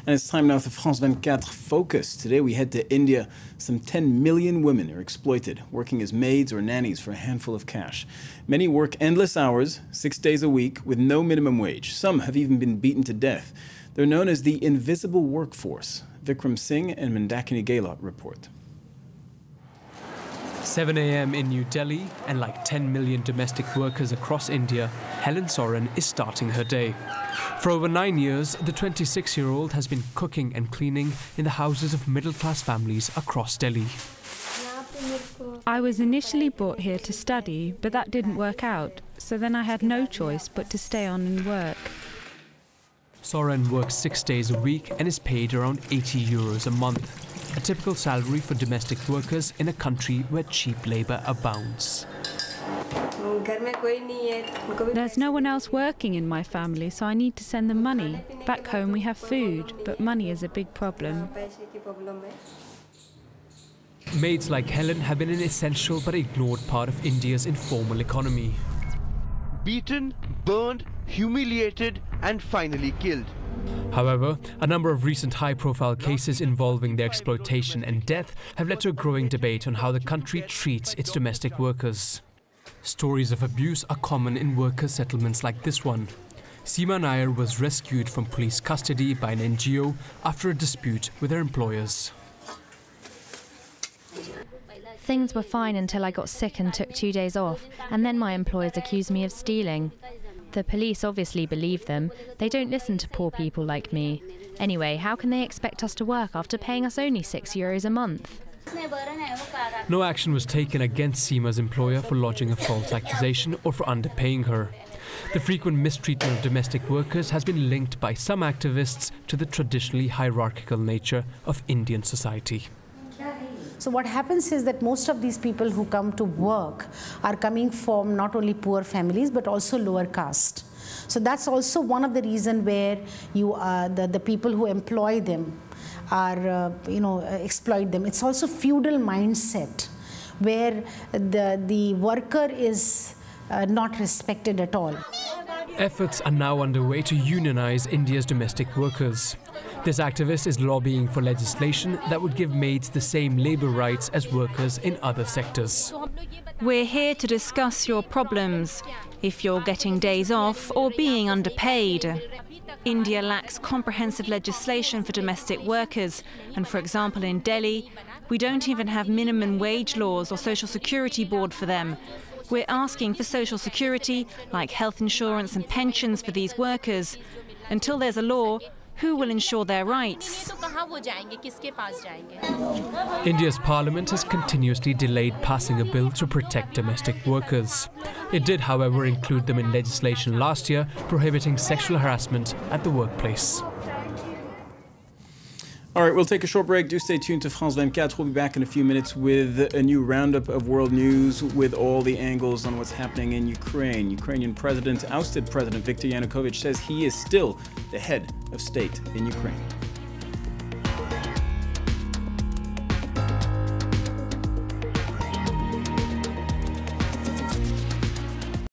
And it's time now for France 24 Focus. Today we head to India. Some 10 million women are exploited, working as maids or nannies for a handful of cash. Many work endless hours, 6 days a week, with no minimum wage. Some have even been beaten to death. They're known as the invisible workforce. Vikram Singh and Mandakini Gehlot report. 7 a.m. in New Delhi, and like 10 million domestic workers across India, Helen Soren is starting her day. For over 9 years, the 26-year-old has been cooking and cleaning in the houses of middle-class families across Delhi. I was initially brought here to study, but that didn't work out, so then I had no choice but to stay on and work. Soren works 6 days a week and is paid around 80 euros a month. A typical salary for domestic workers in a country where cheap labour abounds. There's no one else working in my family, so I need to send them money. Back home we have food, but money is a big problem. Maids like Helen have been an essential but ignored part of India's informal economy. Beaten, burned, humiliated and finally killed. However, a number of recent high-profile cases involving their exploitation and death have led to a growing debate on how the country treats its domestic workers. Stories of abuse are common in workers' settlements like this one. Seema Nair was rescued from police custody by an NGO after a dispute with her employers. Things were fine until I got sick and took 2 days off, and then my employers accused me of stealing. The police obviously believe them. They don't listen to poor people like me. Anyway, how can they expect us to work after paying us only 6 euros a month? No action was taken against Seema's employer for lodging a false accusation or for underpaying her. The frequent mistreatment of domestic workers has been linked by some activists to the traditionally hierarchical nature of Indian society. So what happens is that most of these people who come to work are coming from not only poor families but also lower caste. So that's also one of the reasons where the people who employ them are exploit them. It's also feudal mindset where the worker is not respected at all. Efforts are now underway to unionize India's domestic workers. This activist is lobbying for legislation that would give maids the same labour rights as workers in other sectors. We're here to discuss your problems, if you're getting days off or being underpaid. India lacks comprehensive legislation for domestic workers, and for example in Delhi, we don't even have minimum wage laws or social security board for them. We're asking for social security, like health insurance and pensions for these workers. Until there's a law, who will ensure their rights? India's parliament has continuously delayed passing a bill to protect domestic workers. It did, however, include them in legislation last year prohibiting sexual harassment at the workplace. All right, we'll take a short break. Do stay tuned to France 24. We'll be back in a few minutes with a new roundup of world news with all the angles on what's happening in Ukraine. Ukrainian ousted President Viktor Yanukovych says he is still the head of state in Ukraine.